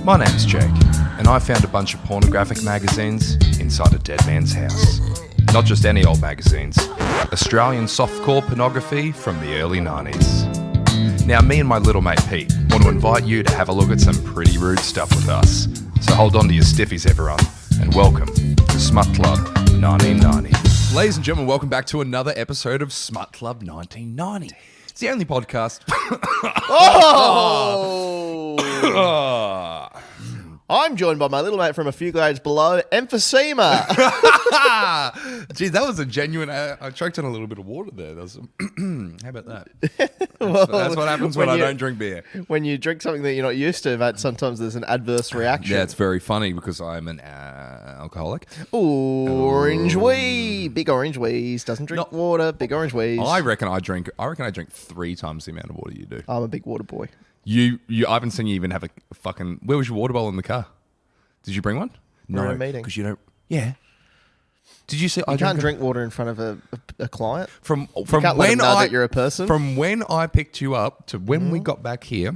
My name's Jake, and I found a bunch of pornographic magazines inside a dead man's house. Not just any old magazines, Australian softcore pornography from the early 90s. Now, me and my little mate Pete want to invite you to have a look at some pretty rude stuff with us. So hold on to your stiffies, everyone, and welcome to Smut Club 1990. Ladies and gentlemen, welcome back to another episode of Smut Club 1990. It's the only podcast. I'm joined by my little mate from a few grades below, emphysema. Gee, that was a genuine. I choked on a little bit of water there. That was, how about that? That's what happens when I don't drink beer. When you drink something that you're not used to, mate, sometimes there's an adverse reaction. Yeah, it's very funny because I'm an alcoholic. Orange wee, big orange wheeze. Doesn't drink water. Big orange wheeze. I reckon I drink 3 times the amount of water you do. I'm a big water boy. I haven't seen you even have a fucking. Where was your water bowl in the car? Did you bring one? No, in a meeting. Because you don't. Yeah. Did you see? You can't drink water in front of a client. From you can't let them know that you're a person. From when I picked you up to when we got back here,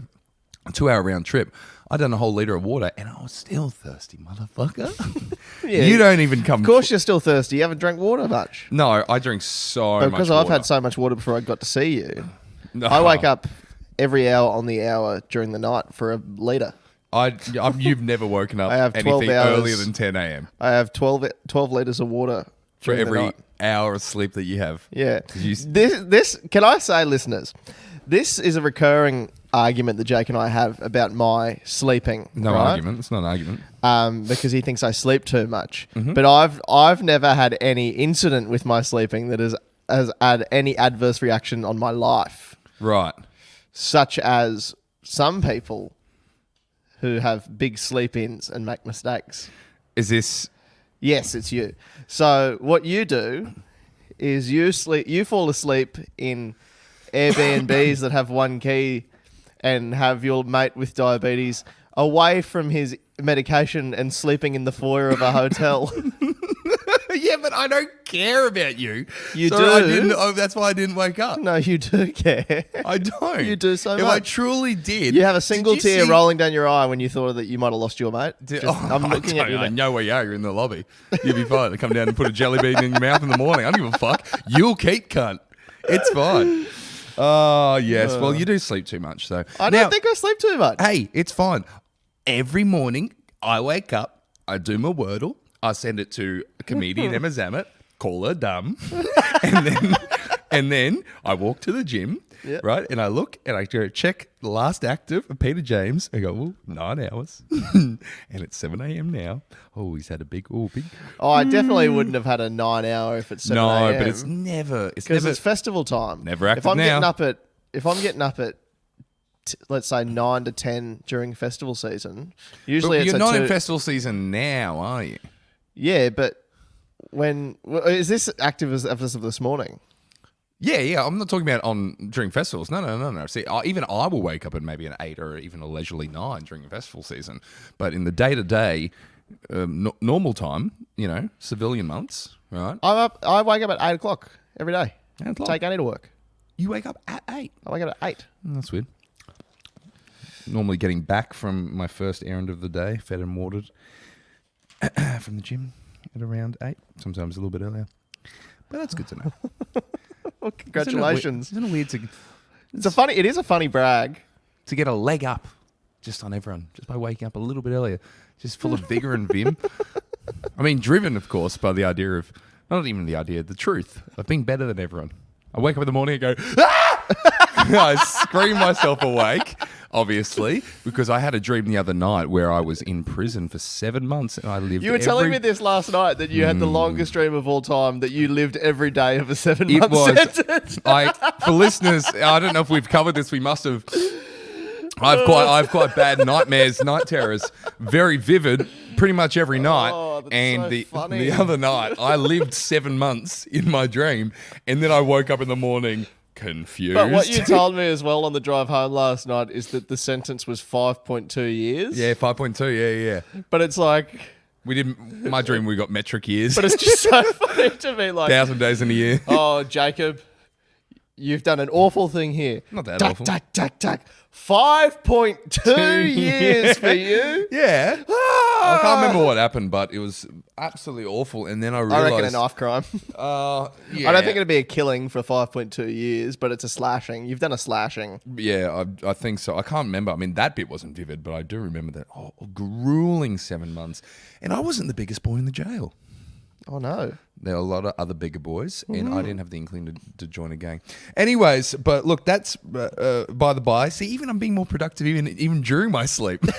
a 2-hour round trip, I done a whole litre of water and I was still thirsty, motherfucker. Yeah, you don't even come. Of course, you're still thirsty. You haven't drank water much. No, I drink so much. Because I've had so much water before I got to see you. No. I wake up every hour on the hour during the night for a litre. You've never woken up I have 12 anything hours. earlier than 10 a.m. I have 12 litres of water for during the every night. hour of sleep that you have. Yeah. This can I say, listeners, this is a recurring argument that Jake and I have about my sleeping. No right? argument. It's not an argument. Because he thinks I sleep too much. Mm-hmm. But I've never had any incident with my sleeping that has had any adverse reaction on my life. Right. Such as some people who have big sleep-ins and make mistakes. Is this... Yes, it's you. So what you do is you fall asleep in Airbnbs that have one key and have your mate with diabetes away from his medication and sleeping in the foyer of a hotel. Yeah, but I don't care about you. You so do. That's why I didn't wake up. No, you do care. I don't. You do so if much. I truly did. You have a single did you tear see- rolling down your eye when you thought that you might have lost your mate. I'm looking at you. I now. know where you are. You're in the lobby. You'll be fine. I come down and put a jelly bean in your mouth in the morning. I don't give a fuck. You'll keep, cunt. It's fine. Oh, yes. Well, you do sleep too much. So I don't think I sleep too much. Hey, it's fine. Every morning, I wake up, I do my Wordle, I send it to a comedian, Emma Zammit, call her dumb, and then I walk to the gym, Yep. right? And I look and I go check the last active of Peter James. I go, well, 9 hours, and it's 7 a.m. now. Oh, he's had a big. Oh, I definitely wouldn't have had a 9 hour if it's 7 No, a.m. but it's never. because it's festival time. Never active if I'm now. getting up at let's say 9 to 10 during festival season, usually But it's you're not in two. festival season now, are you? Yeah, but is this active as of this morning? Yeah. I'm not talking about during festivals. No. See, even I will wake up at maybe an 8 or even a leisurely 9 during festival season. But in the day-to-day, normal time, civilian months, right? I wake up at 8 o'clock every day. 8 o'clock. Take Annie to work. You wake up at 8. I wake up at 8. That's weird. Normally getting back from my first errand of the day, fed and watered from the gym at around 8. Sometimes a little bit earlier. But that's good to know. Well, congratulations. Isn't it weird It is a funny brag. to get a leg up just on everyone, just by waking up a little bit earlier, just full of vigor and vim. I mean, driven, of course, by the idea of, not even the idea, the truth of being better than everyone. I wake up in the morning and go, ah! I scream myself awake, obviously, because I had a dream the other night where I was in prison for 7 months and I lived You were telling me this last night that you had the longest dream of all time, that you lived every day of a 7-month sentence. For listeners, I don't know if we've covered this. We must have. I've quite bad nightmares, night terrors, very vivid, pretty much every night. Oh, that's and so funny. the other night, I lived 7 months in my dream, and then I woke up in the morning confused. But what you told me as well on the drive home last night is that the sentence was 5.2 years. Yeah, 5.2. Yeah. But it's like, We didn't. My dream, we got metric years. but it's just so funny to me. Like, 1,000 days in a year. oh, Jacob, You've done an awful thing here. Not that Tuck, awful. Tuck, tuck, tuck. 5.2 years for you. Yeah. I can't remember what happened, but it was absolutely awful. And then I I realized... reckon a knife crime. yeah. I don't think it'd be a killing for 5.2 years, but it's a slashing. You've done a slashing. Yeah, I think so. I can't remember. I mean, that bit wasn't vivid, but I do remember that. Oh, grueling 7 months. And I wasn't the biggest boy in the jail. Oh, no. There were a lot of other bigger boys, and I didn't have the inkling to join a gang. Anyways, but look, that's by the by. See, even I'm being more productive even during my sleep. Look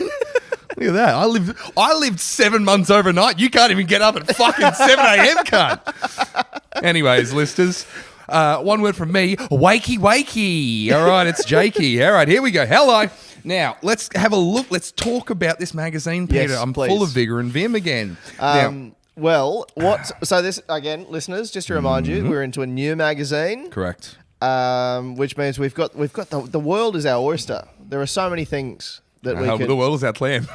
at that. I lived 7 months overnight. You can't even get up at fucking 7 a.m., cunt. Anyways, listeners, one word from me, wakey wakey. All right, it's Jakey. All right, here we go. Hello. Now, let's have a look. Let's talk about this magazine, Peter. Yes, I'm please. full of vigour and vim again. Now, Well, what? So this again, listeners, just to remind you, we're into a new magazine, correct. which means we've got the world is our oyster. There are so many things that we can. The world is our clam,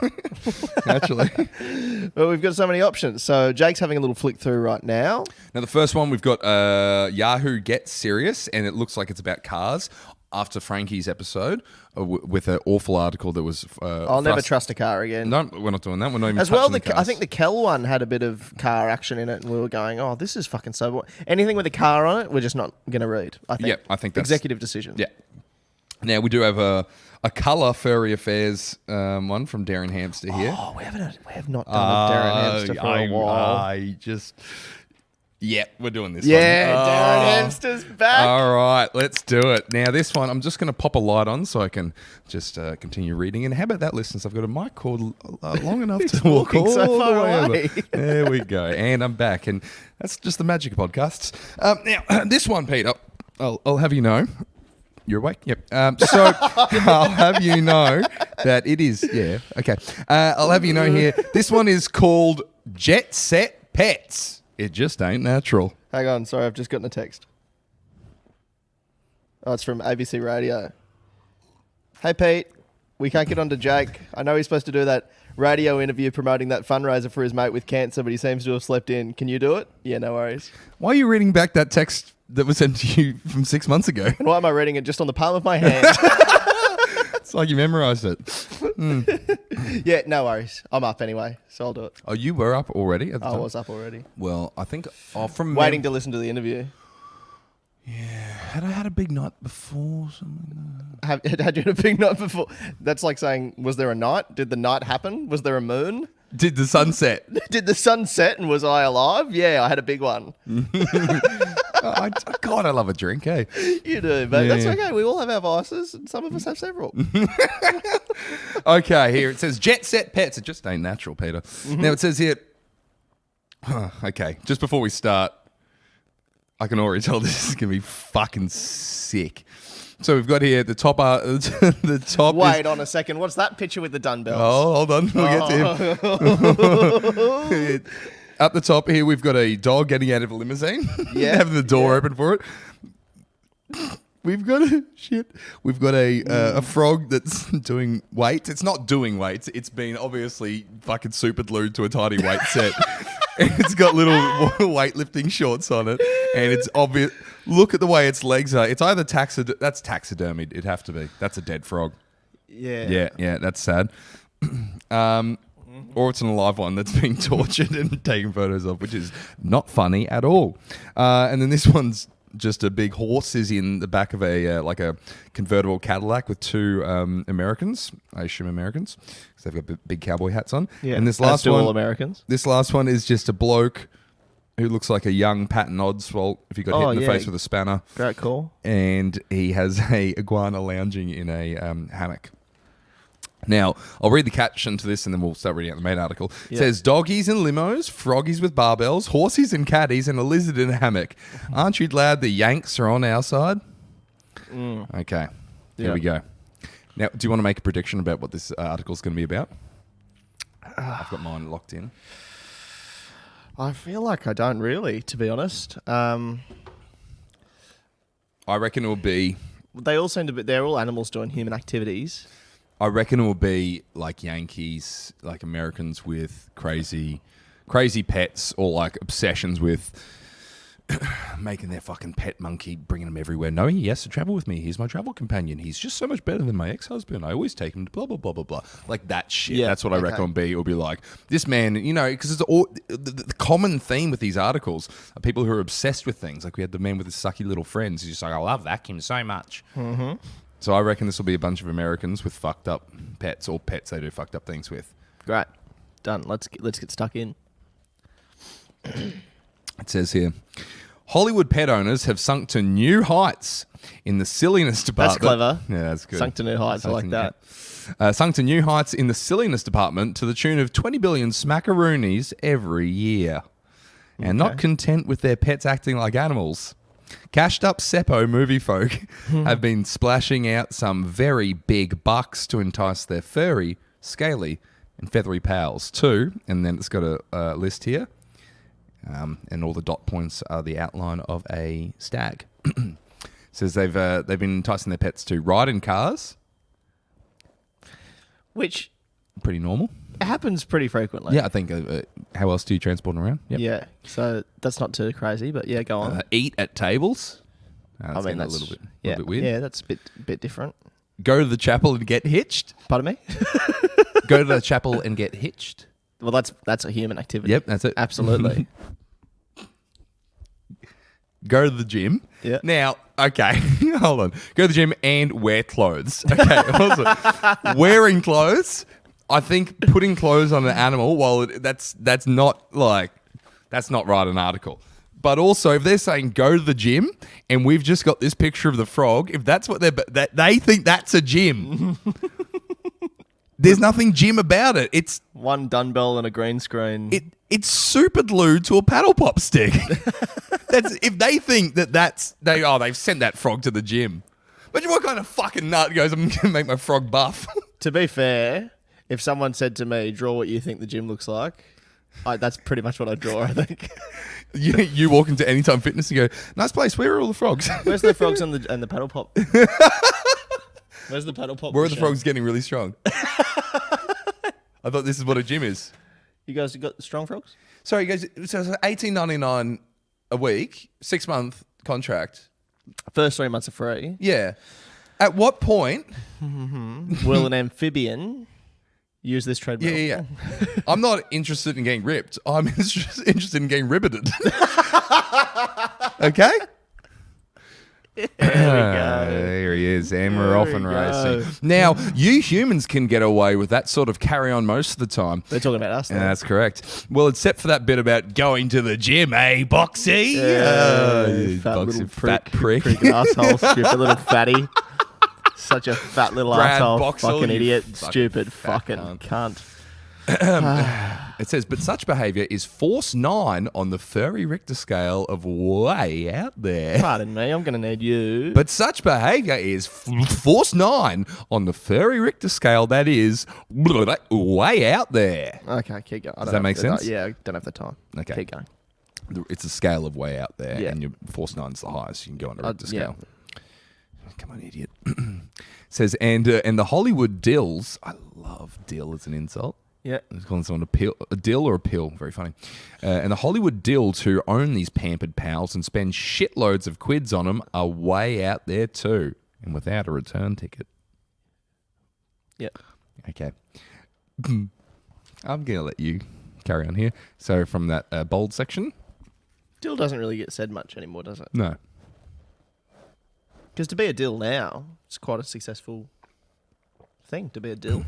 actually. But we've got so many options. So Jake's having a little flick through right now. Now, the first one, we've got Yahoo Gets Serious, and it looks like it's about cars after Frankie's episode with an awful article that was... I'll never trust a car again. No, we're not doing that. We're not even As well, touching the I cars. think the Kel one had a bit of car action in it, and we were going, "Oh, this is fucking so boring." Anything with a car on it, we're just not going to read. I think. Yeah, I think that's... executive decision. Yeah. Now, we do have a colour furry affairs one from Derryn Hamster here. Oh, we have not done a Derryn Hamster for a while. Yeah, we're doing this one. Yeah, Derryn Hamster's back. All right, let's do it. Now, this one, I'm just going to pop a light on so I can just continue reading. And how about that, listeners? I've got a mic cord long enough to walk walking all so the far way away. over. There we go. And I'm back. And that's just the magic of podcasts. Now, this one, Peter, I'll have you know. You're awake? Yep. So I'll have you know that it is... Yeah, okay. I'll have you know here. This one is called Jet Set Pets. It just ain't natural. Hang on, sorry, I've just gotten a text. Oh, it's from ABC Radio. Hey, Pete, we can't get on to Jake. I know he's supposed to do that radio interview promoting that fundraiser for his mate with cancer, but he seems to have slept in. Can you do it? Yeah, no worries. Why are you reading back that text that was sent to you from 6 months ago? And why am I reading it just on the palm of my hand? It's like you memorised it. Yeah, no worries. I'm up anyway, so I'll do it. Oh, you were up already at the I time? was up already. Well, I think from Waiting to listen to the interview. Had I had a big night before? Something? Had you had a big night before? That's like saying, was there a night? Did the night happen? Was there a moon? Did the sun set? Did the sun set and was I alive? Yeah, I had a big one. God, I love a drink, eh? You do, but Yeah. that's okay. We all have our vices, and some of us have several. Okay, here it says Jet Set Pets. It just ain't natural, Peter. Now it says here. Okay, just before we start, I can already tell this is gonna be fucking sick. So we've got here at the top. The top. Wait on a second. What's that picture with the dumbbells? Oh, hold on. We'll get to him. Up the top here, we've got a dog getting out of a limousine. Yeah. Having the door open for it. We've got a frog that's doing weights. It's not doing weights. It's been obviously fucking super glued to a tiny weight set. And it's got little weightlifting shorts on it. And it's obvious. Look at the way its legs are. It's either that's taxidermied. It'd have to be. That's a dead frog. Yeah. Yeah, that's sad. Or it's an alive one that's being tortured and taken photos of, which is not funny at all. And then this one's just a big horse is in the back of a like a convertible Cadillac with two Americans, I assume Americans, because they've got big cowboy hats on. Yeah. And this last one, all Americans. this last one is just a bloke who looks like a young Patton Oswalt if he got hit in the face with a spanner. Great call. And he has a iguana lounging in a hammock. Now, I'll read the caption to this and then we'll start reading out the main article. It says, doggies and limos, froggies with barbells, horsies and caddies, and a lizard in a hammock. Aren't you glad the Yanks are on our side? Okay, here we go. Now, do you want to make a prediction about what this article is going to be about? I've got mine locked in. I feel like I don't really, to be honest. I reckon it will be... They all seem to be, they're all animals doing human activities. I reckon it will be like Yankees, like Americans with crazy pets or like obsessions with making their fucking pet monkey, bringing him everywhere, knowing he has to travel with me. He's my travel companion. He's just so much better than my ex-husband. I always take him to blah, blah, blah, blah, blah. Like that shit. Yeah, That's what I reckon on B. It'll be like, this man, you know, because it's all, the common theme with these articles are people who are obsessed with things. Like we had the man with his sucky little friends. He's just like, I love vacuums so much. Mm-hmm. So I reckon this will be a bunch of Americans with fucked up pets or pets they do fucked up things with. Great. Done. Let's get stuck in. It says here, Hollywood pet owners have sunk to new heights in the silliness department. That's clever. Yeah, that's good. Sunk to new heights. I like that. Sunk to new heights in the silliness department to the tune of 20 billion smackaroonies every year. And not content with their pets acting like animals, cashed up Seppo movie folk have been splashing out some very big bucks to entice their furry, scaly, and feathery pals too. And then it's got a list here. And all the dot points are the outline of a stag. Says they've been enticing their pets to ride in cars. Which Pretty normal. happens pretty frequently. Yeah, I think. How else do you transport them around? Yep. Yeah. So that's not too crazy, but yeah, go on. Eat at tables. I That's mean, getting that's a little bit weird. Yeah, that's a bit different. Go to the chapel and get hitched. Pardon me? Go to the chapel and get hitched. Well, that's a human activity. Yep, that's it. Absolutely. Go to the gym. Yeah. Now, okay, hold on. Go to the gym and wear clothes. Okay. Also, wearing clothes. I think putting clothes on an animal, that's not right an article. But also, if they're saying go to the gym and we've just got this picture of the frog, if that's what they think that's a gym. There's nothing gym about it. It's one dumbbell and a green screen. it's super glued to a paddle pop stick. That's if they think they've sent that frog to the gym. Imagine what kind of fucking nut goes, I'm gonna make my frog buff. To be fair, if someone said to me, draw what you think the gym looks like, that's pretty much what I draw, I think. You walk into Anytime Fitness and go, nice place, where are all the frogs? Where's the frogs and the paddle pop? Where's the paddle pop? Where are the frogs getting really strong? I thought this is what a gym is. You guys got strong frogs? Sorry, guys. So it's $18.99 a week, 6-month contract. First 3 months are free. Yeah. At what point? Will an amphibian use this treadmill? Yeah. I'm not interested in getting ripped. I'm interested in getting ribbited. Okay? There we go. There he is, and we're off and we racing. go. Now, you humans can get away with that sort of carry on most of the time. They're talking about us now. That's correct. Well, except for that bit about going to the gym, eh, Boxy? Yeah, fat Boxy, little fat prick. asshole, stupid little fatty. Such a fat little Brad asshole, Boxall, fucking you idiot, fucking stupid fat fucking cunt. cunt. It says, but such behaviour is force 9 on the furry Richter scale of way out there. Pardon me, I'm going to need you. But such behaviour is force 9 on the furry Richter scale that is way out there. Okay, keep going. Does that make sense? Yeah, I don't have the time. Okay. Keep going. It's a scale of way out there, Yeah. and your force 9's the highest. You can go on a Richter yeah. scale. Come on, idiot. Says, and the Hollywood dills. I love dill as an insult. Yeah. I was calling someone a dill or a pill. Very funny. And the Hollywood dills who own these pampered pals and spend shitloads of quids on them are way out there too, and without a return ticket. Yeah. Okay. I'm going to let you carry on here. So from that bold section. Dill doesn't really get said much anymore, does it? No. Because to be a dill now, it's quite a successful thing to be a dill.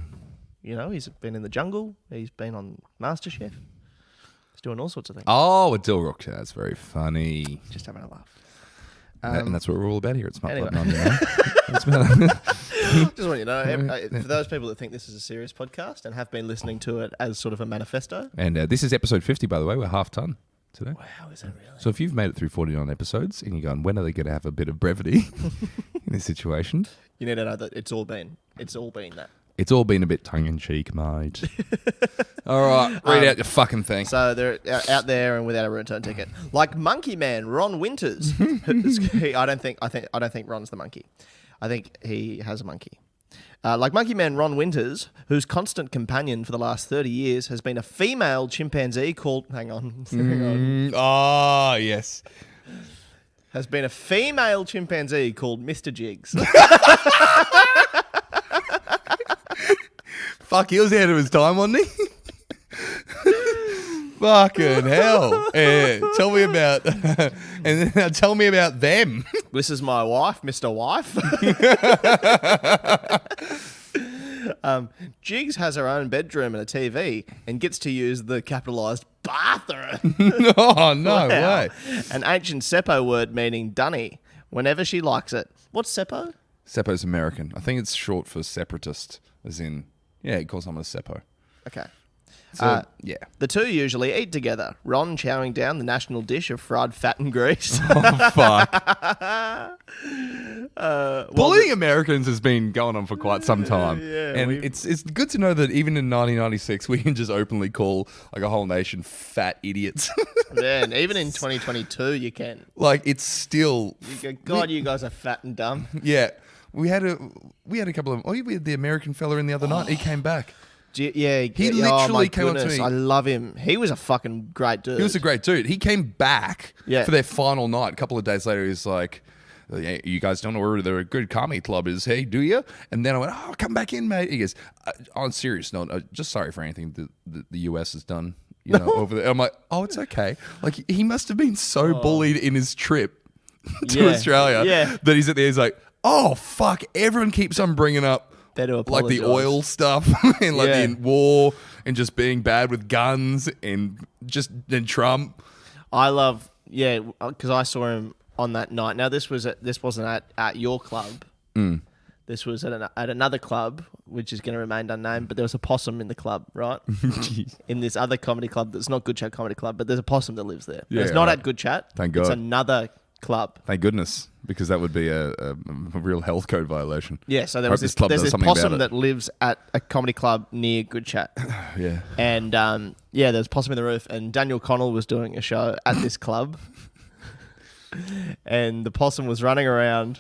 You know, he's been in the jungle. He's been on MasterChef. He's doing all sorts of things. Oh, a dill rook. That's very funny. Just having a laugh. And that's what we're all about here at Smart anyway. Blood 99. That's about Just want you to know, for those people that think this is a serious podcast and have been listening to it as sort of a manifesto. And this is episode 50, by the way. We're half ton today. Wow, is that really? So if you've made it through 49 episodes and you're going, when are they going to have a bit of brevity in this situation? You need to know that it's all been that. It's all been a bit tongue-in-cheek, mate. All right, read out your fucking thing. So they're out there and without a return ticket, like Monkey Man Ron Winters. I don't think Ron's the monkey. I think he has a monkey. Like Monkey Man Ron Winters, whose constant companion for the last 30 years has been a female chimpanzee called. Hang on. Oh, yes. has been a female chimpanzee called Mr. Jigs. Fuck, he was ahead of his time, wasn't he? Fucking hell. Tell me about and then tell me about them. This is my wife, Mr. Wife. Jigs has her own bedroom and a TV and gets to use the capitalised bathroom. Oh, no Wow. way. An ancient Seppo word meaning dunny whenever she likes it. What's Seppo? Seppo's American. I think it's short for separatist, as in, yeah, he calls someone a Seppo. Okay. So, yeah. The two usually eat together. Ron chowing down the national dish of fried fat and grease. Oh, fuck. Bullying Americans has been going on for quite some time. Yeah, and it's good to know that even in 1996, we can just openly call like a whole nation fat idiots. Man, even in 2022, you can. Like, it's still... You go, God, you guys are fat and dumb. Yeah. We had a couple of... we had the American fella in the other night. He came back. Yeah, He oh my literally came up to goodness, me. I love him. He was a fucking great dude. He was a great dude. He came back Yeah. for their final night. A couple of days later, he was like, "Yeah, you guys don't know where the good comedy club is, hey, do you?" And then I went, "Oh, come back in, mate." He goes, "On serious note, just sorry for anything the US has done, over there." I'm like, "Oh, it's okay." Like, he must have been so bullied in his trip to Yeah. Australia Yeah. that he's at there. He's like, "Oh, fuck!" Everyone keeps on bringing up. Better Like the apologise. oil stuff and like Yeah. the war and just being bad with guns and Trump. I love, because I saw him on that night. Now this wasn't at your club. This was at another club, which is going to remain unnamed. But there was a possum in the club, right? In this other comedy club that's not Good Chat Comedy Club, but there's a possum that lives there. Yeah, it's not right. at Good Chat. Thank It's God. another club. Thank goodness, because that would be a real health code violation. Yeah, so there Hope was this club there's does this something about possum it. that lives at a comedy club near Good Chat. Yeah. And there's possum in the roof, and Daniel Connell was doing a show at this club, and the possum was running around.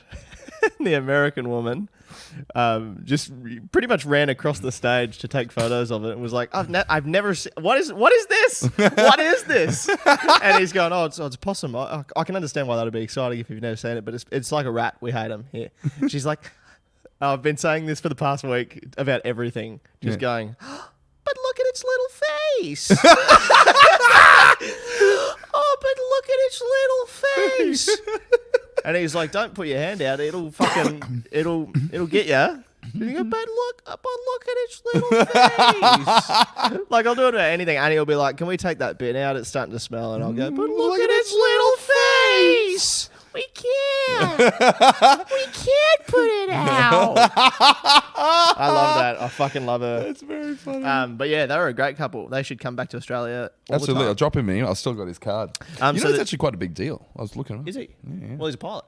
The American woman just pretty much ran across the stage to take photos of it and was like, "I've never seen what is this? What is this?" And he's going, "Oh, it's a possum. I can understand why that'd be exciting if you've never seen it, but it's like a rat. We hate them here." She's like, "I've been saying this for the past week about everything, just going." But look at its little face. Oh, but look at its little face. And he's like, "Don't put your hand out. It'll get you." And you go, but look at its little face. Like, I'll do it about anything. Annie will be like, "Can we take that bit out? It's starting to smell." And I'll go, "But look at its little face. We can't. We can't put it out." I love that. I fucking love her. That's very funny. But yeah, they were a great couple. They should come back to Australia. All Absolutely. The I'll drop him an email. I've still got his card. So it's actually quite a big deal. I was looking at it. Is he? Yeah. Well, he's a pilot.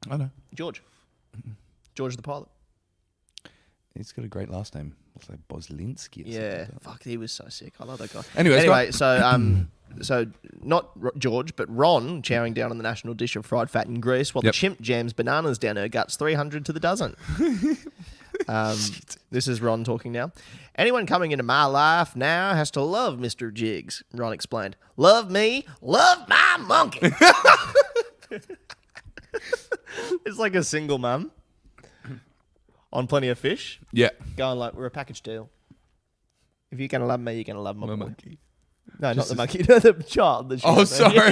I know. George the pilot. He's got a great last name. It's like Boslinski. Or Yeah. something like Fuck, he was so sick. I love that guy. Anyway, so not George, but Ron chowing down on the national dish of fried fat and grease while the Yep. chimp jams bananas down her guts 300 to the dozen. This is Ron talking now. "Anyone coming into my life now has to love Mr. Jigs," Ron explained. "Love me, love my monkey." It's like a single mum on Plenty of Fish Yeah. going like, "We're a package deal. If you're going to love me, you're going to love my monkey." No, not the monkey. No, the child. Oh, sorry.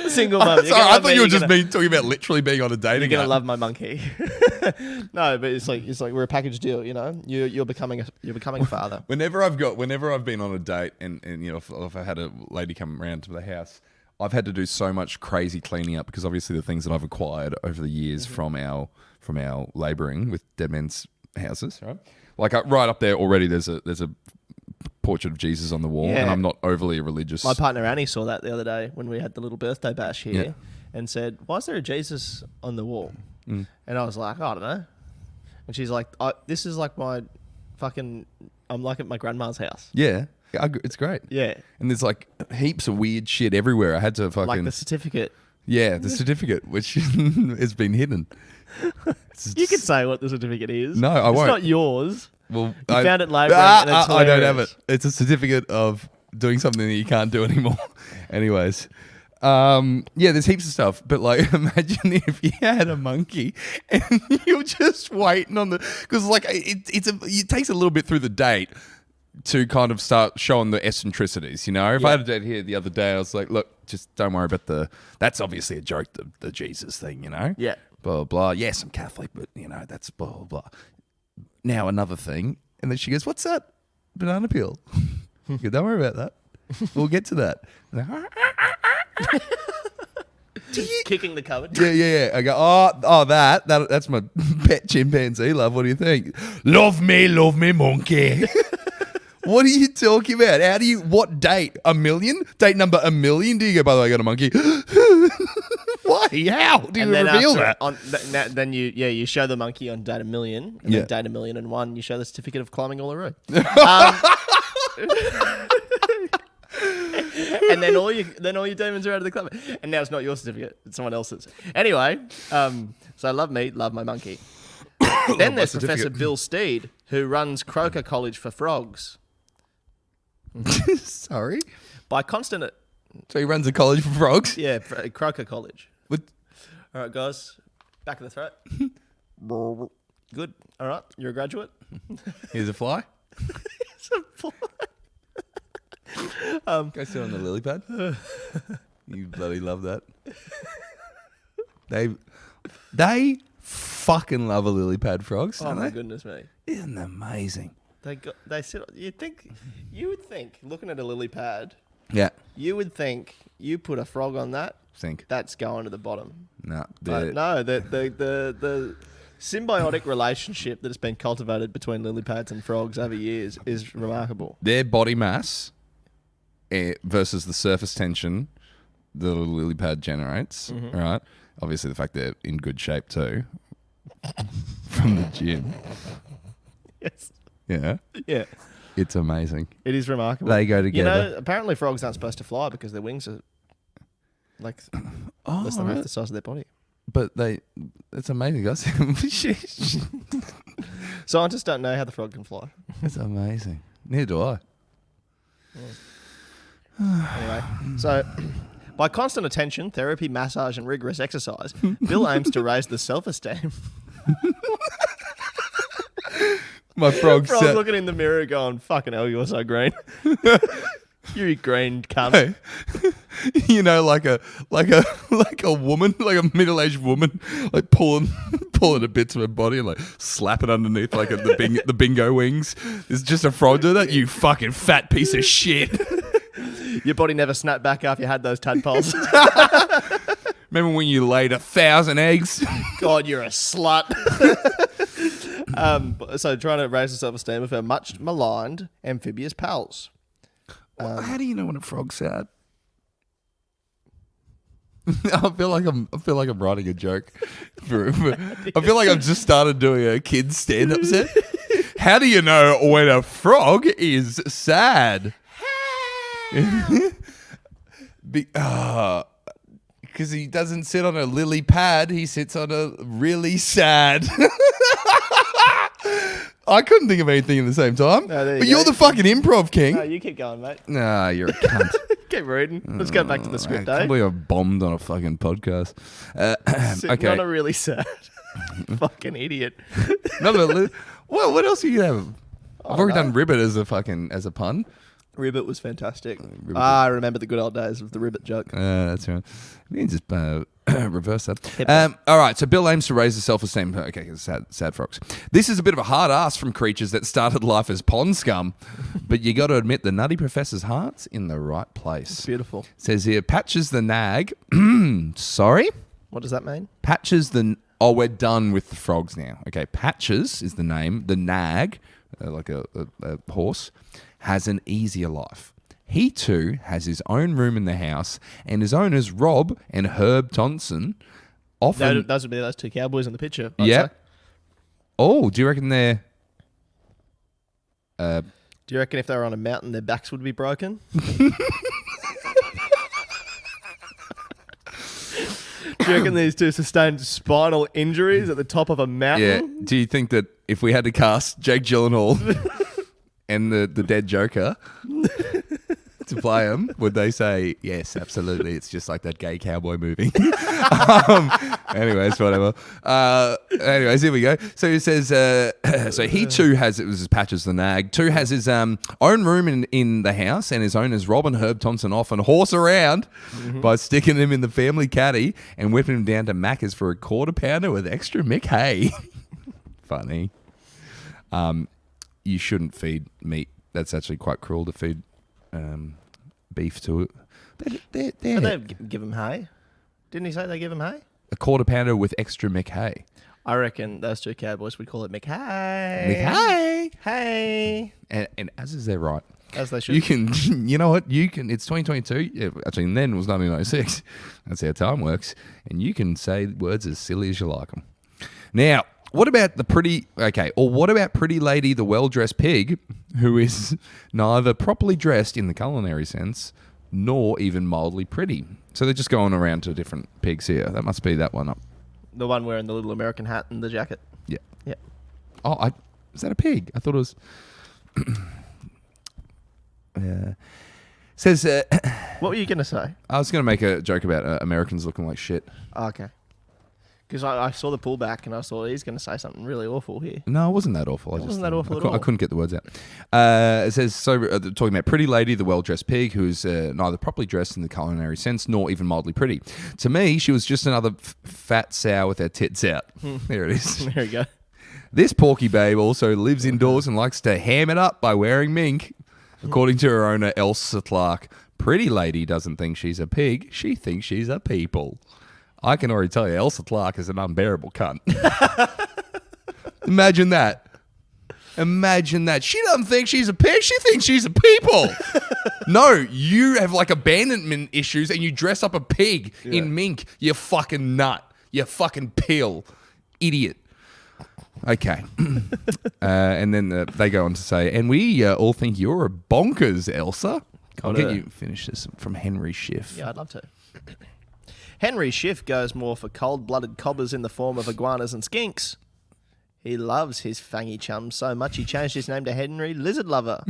Single mum. Sorry, I thought you were just talking about literally being on a date. You're again. gonna love my monkey. No, but it's like we're a package deal. You're becoming a father. Whenever I've been on a date and if I had a lady come around to the house, I've had to do so much crazy cleaning up because obviously the things that I've acquired over the years from our labouring with dead men's houses, right? Like right up there already, there's a portrait of Jesus on the wall, Yeah. and I'm not overly religious. My partner Annie saw that the other day when we had the little birthday bash here, Yeah. and said, "Why is there a Jesus on the wall?" And I was like, "I don't know." And she's like, "This is like my fucking. I'm like at my grandma's house." Yeah, it's great. Yeah, And there's like heaps of weird shit everywhere. I had to fucking like the certificate. the certificate which has been hidden. You can say what the certificate is. No, I won't. It's not yours. Well, You found it labouring and it's I don't have hilarious. it. It's a certificate of doing something that you can't do anymore. Anyways, Yeah, there's heaps of stuff, but like, imagine if you had a monkey and you're just waiting on because like it takes a little bit through the date to kind of start showing the eccentricities, you know? If I had a date here the other day, I was like, look, just don't worry about that's obviously a joke, the Jesus thing, you know? Yeah. Blah, blah, blah. Yes, I'm Catholic, but, you know, that's blah, blah, blah. Now another thing. And then she goes, what's that? Banana peel. I go, don't worry about that. We'll get to that. Kicking the cupboard. Yeah. I go, that's my pet chimpanzee, love. What do you think? Love me, monkey. What are you talking about? What date? 1 million? Date number 1 million? Do you go, by the way, I got a monkey? Why? How do you reveal that? Then you show the monkey on date 1 million, and then date 1,000,001, you show the certificate of climbing Uluru. And then all your demons are out of the club. And now it's not your certificate, it's someone else's. Anyway, so love me, love my monkey. Then there's Professor Bill Steed, who runs Croker College for Frogs. Sorry? By constant... So he runs a college for frogs? Yeah, Croker College. What? All right, guys. Back of the throat. Good. All right, you're a graduate. Here's a fly. It's a fly. Go sit on the lily pad. You bloody love that. They fucking love a lily pad, frogs. Oh my goodness me! Isn't that amazing? They sit. You would think looking at a lily pad. Yeah. You would think you put a frog on that. Sink. That's going to the bottom. No. The symbiotic relationship that has been cultivated between lily pads and frogs over years is remarkable. Their body mass versus the surface tension the lily pad generates, right? Obviously, the fact they're in good shape too from the gym. Yes. Yeah. Yeah. It's amazing. It is remarkable. They go together. You know, apparently frogs aren't supposed to fly because their wings are like less than half the size of their body. But it's amazing, guys. Scientists don't know how the frog can fly. It's amazing. Neither do I. Anyway, so by constant attention, therapy, massage, and rigorous exercise, Bill aims to raise the self-esteem. My frog's looking in the mirror going, fucking hell, you're so green. You green cunt. Hey, you know, like a woman, like a middle-aged woman, like pulling a bit to her body and like slap it underneath like the bingo wings. There's just a frog do that. You fucking fat piece of shit. Your body never snapped back after you had those tadpoles. Remember when you laid 1,000 eggs? God, you're a slut. So trying to raise the self-esteem of her much maligned amphibious pals. How do you know when a frog's sad? I feel like I'm writing a joke. I feel like I've just started doing a kid's stand-up set. How do you know when a frog is sad? Because he doesn't sit on a lily pad. He sits on a really sad. I couldn't think of anything at the same time. No, you're the fucking improv king. No, you keep going, mate. Nah, you're a cunt. Keep reading. Let's go back to the script, I can't believe I bombed on a fucking podcast. Sitting on a really sad fucking idiot. Well, what else are you have? I've already done ribbit as a pun. Ribbit was fantastic. I remember the good old days of the ribbit joke. That's right. We can just reverse that. All right, so Bill aims to raise the self-esteem. Okay, sad frogs. This is a bit of a hard ass from creatures that started life as pond scum, but you got to admit the nutty professor's heart's in the right place. It's beautiful. It says here, Patches the nag. Sorry? What does that mean? Patches the... Oh, we're done with the frogs now. Okay, Patches is the name. The nag, like a horse, has an easier life. He too has his own room in the house, and his owners, Rob and Herb Thompson, often... Those would be those two cowboys in the picture. Yeah. Oh, do you reckon they're... do you reckon if they were on a mountain, their backs would be broken? Do you reckon these two sustained spinal injuries at the top of a mountain? Yeah. Do you think that if we had to cast Jake Gyllenhaal and the dead Joker to play them, would they say, yes, absolutely, it's just like that gay cowboy movie? Anyways, whatever. Anyways, here we go. So it says, so he too has, it was his Patches the Nag, too has his own room in the house, and his owners rob and Herb Thompson off and horse around by sticking him in the family caddy and whipping him down to Macca's for a quarter pounder with extra Mick Hay. Funny. You shouldn't feed meat. That's actually quite cruel to feed beef to it. But they give him hay. Didn't he say they give him hay? A quarter pounder with extra Mick Hay. I reckon those two cowboys would call it Mick Hay. Mick Hay. Hey. And as is their right. As they should. You can, you know what? You can, it's 2022. Yeah, actually, then was 1996. That's how time works. And you can say words as silly as you like them. Now, what about pretty lady, the well-dressed pig, who is neither properly dressed in the culinary sense, nor even mildly pretty? So they're just going around to different pigs here. That must be that one up. The one wearing the little American hat and the jacket. Yeah. Yeah. Oh, is that a pig? I thought it was... Says... What were you going to say? I was going to make a joke about Americans looking like shit. Oh, okay. Because I saw the pullback and I thought he's going to say something really awful here. No, it wasn't that awful. It wasn't that awful at all. I couldn't get the words out. It says, talking about pretty lady, the well-dressed pig, who's neither properly dressed in the culinary sense nor even mildly pretty. To me, she was just another fat sow with her tits out. There it is. There you go. This porky babe also lives indoors and likes to ham it up by wearing mink. According to her owner, Elsa Clark, pretty lady doesn't think she's a pig. She thinks she's a people. I can already tell you, Elsa Clark is an unbearable cunt. Imagine that. Imagine that. She doesn't think she's a pig. She thinks she's a people. No, you have like abandonment issues and you dress up a pig in mink. You fucking nut. You fucking pill. Idiot. Okay. And then they go on to say, and we all think you're a bonkers, Elsa. I'll get you finish this from Henry Schiff. Yeah, I'd love to. Henry Schiff goes more for cold-blooded cobbers in the form of iguanas and skinks. He loves his fangy chums so much he changed his name to Henry Lizard Lover.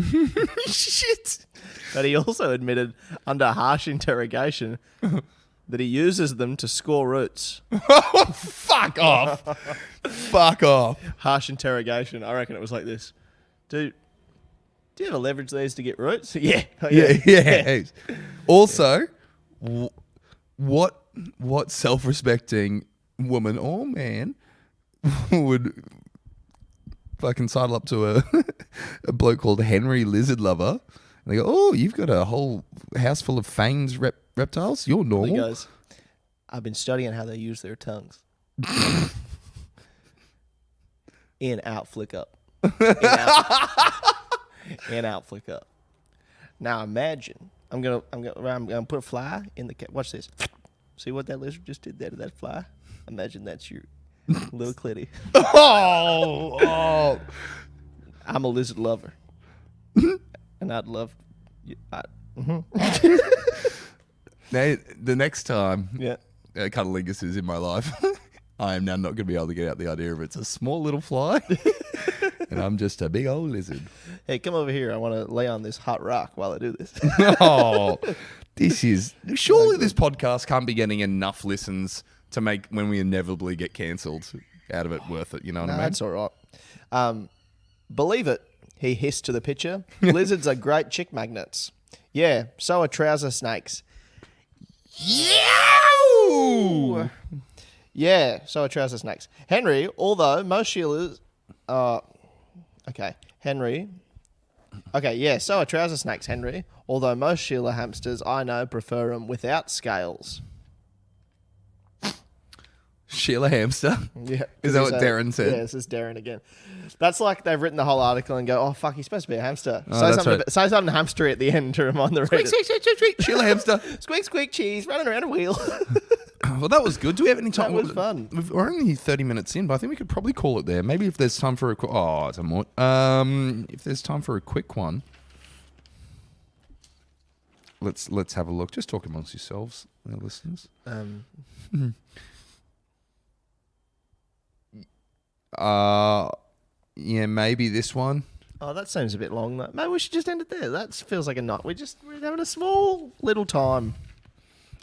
Shit. But he also admitted under harsh interrogation that he uses them to score roots. Fuck off. Fuck off. Harsh interrogation. I reckon it was like this. Do you ever leverage these to get roots? Yeah. Yeah. Also, what self-respecting woman or man would fucking sidle up to a bloke called Henry Lizard Lover and they go, oh, you've got a whole house full of fangs reptiles? You're normal. He goes, I've been studying how they use their tongues. In, out, flick up. In, out, flick up. Now imagine, I'm gonna put a fly in the cat. Watch this. See what that lizard just did there to that fly? Imagine that's your little clitty. Oh. I'm a lizard lover. And I'd love... Now, the next time cunnilingus is in my life, I am now not going to be able to get out the idea of it's a small little fly and I'm just a big old lizard. Hey, come over here. I want to lay on this hot rock while I do this. Oh, surely this podcast can't be getting enough listens to make when we inevitably get cancelled out of it worth it. You know what I mean? That's all right. Believe it, he hissed to the picture. Lizards are great chick magnets. Yeah, so are trouser snakes. Yow! Yeah, so are trouser snakes. Henry, although most Sheilas... okay, Henry... Okay, yeah, so are trouser snakes, Henry. Although most Sheila hamsters I know prefer them without scales. Sheila Hamster? Yeah. Is that what Derryn said? Yeah, this is Derryn again. That's like they've written the whole article and go, oh, fuck, he's supposed to be a hamster. Oh, Say something hamstery at the end to remind the reader. Squeak, squeak, squeak, squeak. Sheila Hamster. Squeak, squeak, cheese, running around a wheel. Well, that was good. Do we have any time? That was fun. We're only 30 minutes in, but I think we could probably call it there. Maybe if there's time for a quick... Oh, it's a more... if there's time for a quick one, let's have a look. Just talk amongst yourselves, listeners. Yeah, maybe this one. Oh, that seems a bit long. Though. Maybe we should just end it there. That feels like a night. We're having a small little time.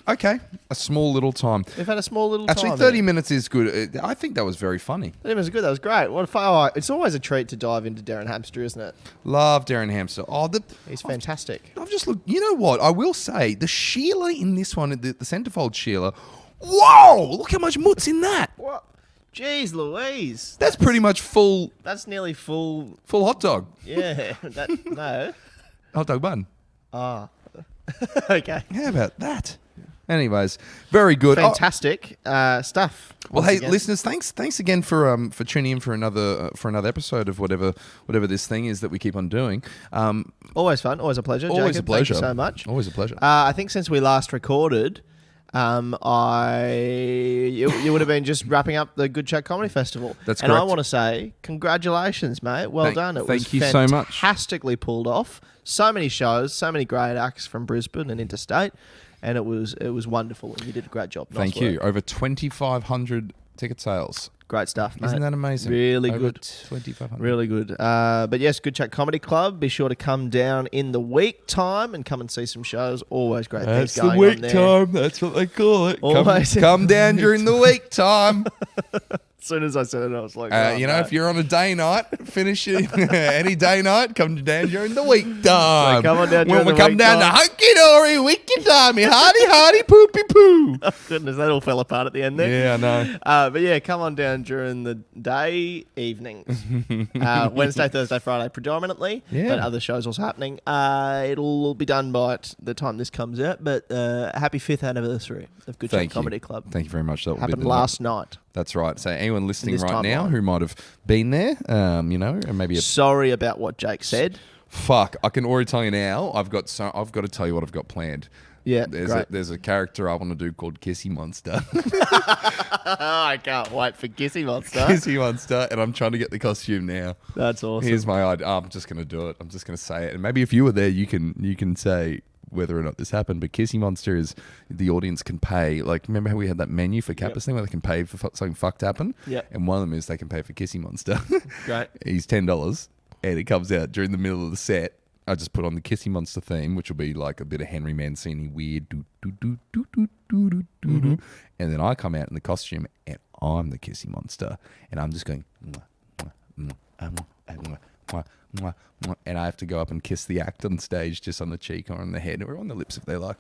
Okay, a small little time. We've had a small little Actually, time. 30 minutes is good. I think that was very funny. 30 minutes was good. That was great. What a fun. It's always a treat to dive into Derryn Hamster, isn't it? Love Derryn Hamster. Oh, He's fantastic. I've just looked. You know what? I will say the Sheila in this one, the centerfold Sheila. Whoa! Look how much mutt's in that. What? Jeez Louise. That's pretty much full That's nearly full. hot dog. Yeah. No. Hot dog bun. Ah. Okay. How about that? Anyways, very good. Fantastic stuff. Well, Once hey, again. listeners, thanks again for tuning in for another episode of whatever this thing is that we keep on doing. Always fun. Always a pleasure. Always Jacob, a pleasure. Thank you so much. Always a pleasure. I think since we last recorded, you would have been just wrapping up the Good Chat Comedy Festival. That's and I correct. want to say congratulations, mate. Well done. It thank was you so much. fantastically pulled off. So many shows, so many great acts from Brisbane and interstate, and it was wonderful. And you did a great job. Nice Thank you. work. Over 2,500 ticket sales. Great stuff, mate. Isn't that amazing? Really Over good. 2,500. Really good. But yes, Good Chat Comedy Club. Be sure to come down in the week time and come and see some shows. Always great things going on there. time. That's what they call it. Always. Come down during the week time. As soon as I said it, I was like, If you're on a day night, finish it. Any day night, come down during the week time. So come on down when during we the come week down time. to hunky dory, wicked timey, hardy, poopy poo. Oh, goodness, that all fell apart at the end there. Yeah, I know. But yeah, come on down during the day, evenings. Wednesday, Thursday, Friday predominantly. Yeah. But other shows also happening. It'll be done by the time this comes out. But happy 5th anniversary of Good Chat Thank you. Comedy Club. Thank you very much. That will Happened be the last night. That's right. So anyone listening this right now timeline. who might have been there, and maybe Sorry about what Jake said. fuck, I can already tell you now. I've got to tell you what I've got planned. Yeah, There's a character I want to do called Kissy Monster. I can't wait for Kissy Monster. Kissy Monster, and I'm trying to get the costume now. That's awesome. Here's my idea. I'm just going to do it. I'm just going to say it, and maybe if you were there, you can say whether or not this happened. But Kissy Monster is the audience can pay. Like, remember how we had that menu for Kappa's thing where they can pay for something fucked to happen? Yep. And one of them is they can pay for Kissy Monster. Great. He's $10, and it comes out during the middle of the set. I just put on the Kissy Monster theme, which will be like a bit of Henry Mancini weird, and then I come out in the costume, and I'm the Kissy Monster, and I'm just going, and I have to go up and kiss the act on stage, just on the cheek or on the head or on the lips if they like,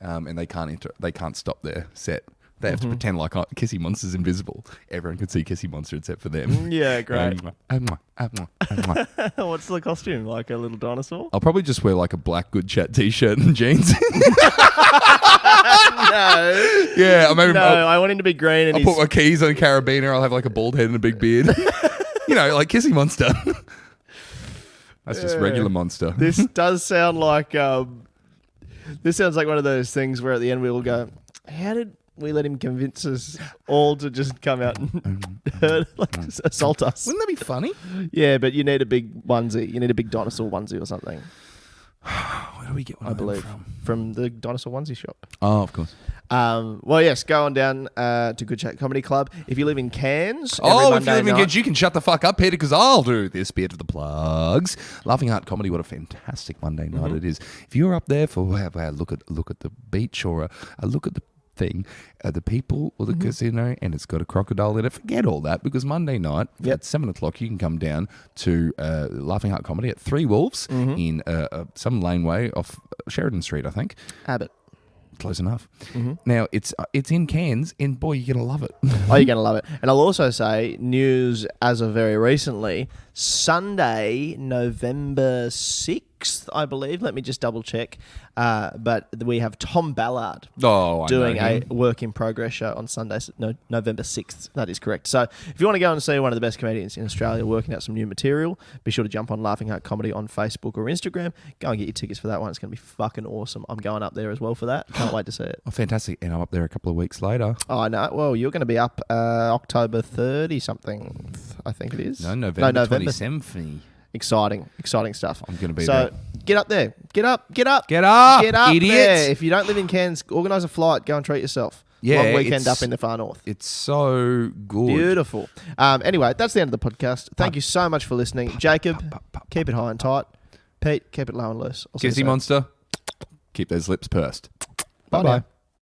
and they can't stop their set. They have to pretend like Kissy Monster's invisible. Everyone can see Kissy Monster except for them. Yeah, great. What's the costume? Like a little dinosaur? I'll probably just wear like a black Good Chat t-shirt and jeans. No. Yeah, I maybe No, I want him to be green and I'll put my keys on a carabiner. I'll have like a bald head and a big beard. Like Kissy Monster. That's just regular Monster. This does sound like this sounds like one of those things where at the end we will go, how did we let him convince us all to just come out and assault us? Wouldn't that be funny? Yeah, but you need a big onesie. You need a big dinosaur onesie or something. Where do we get one I of them believe from? from the dinosaur onesie shop. Oh, of course. Well, yes, go on down to Good Chat Comedy Club. If you live in Cairns, every If you Monday live in night- Cairns, you can shut the fuck up, Peter, because I'll do this bit of the plugs. Laughing Heart Comedy, what a fantastic Monday night it is. If you're up there for a look at the beach or a look at the thing, the people or the casino, and it's got a crocodile in it, forget all that, because Monday night at 7 o'clock you can come down to Laughing Heart Comedy at Three Wolves in some laneway off Sheridan Street, I think. Abbott. Close enough. Now it's in Cairns, and boy, you're gonna love it. Oh, you're going to love it. And I'll also say, news as of very recently, Sunday, November 6th, I believe. Let me just double check. But we have Tom Ballard Oh, I doing know a him. work in progress show on Sunday, November 6th. That is correct. So if you want to go and see one of the best comedians in Australia working out some new material, be sure to jump on Laughing Heart Comedy on Facebook or Instagram. Go and get your tickets for that one. It's going to be fucking awesome. I'm going up there as well for that. Can't wait to see it. Oh, fantastic! And I'm up there a couple of weeks later. Oh, I know. Well, you're going to be up October 30 something, I think it is. No, November 27th. Exciting stuff. I'm gonna be so there. get up there. Get up, idiots! there. If you don't live in Cairns, organise a flight. Go and treat yourself. Yeah, long weekend it's- up in the far north. It's so good. Beautiful. Anyway, that's the end of the podcast. Thank you so much for listening. Jacob, keep it high and tight. Pete, keep it low and loose. I'll see you Kissy soon. monster, keep those lips pursed. Bye Bye-bye. now.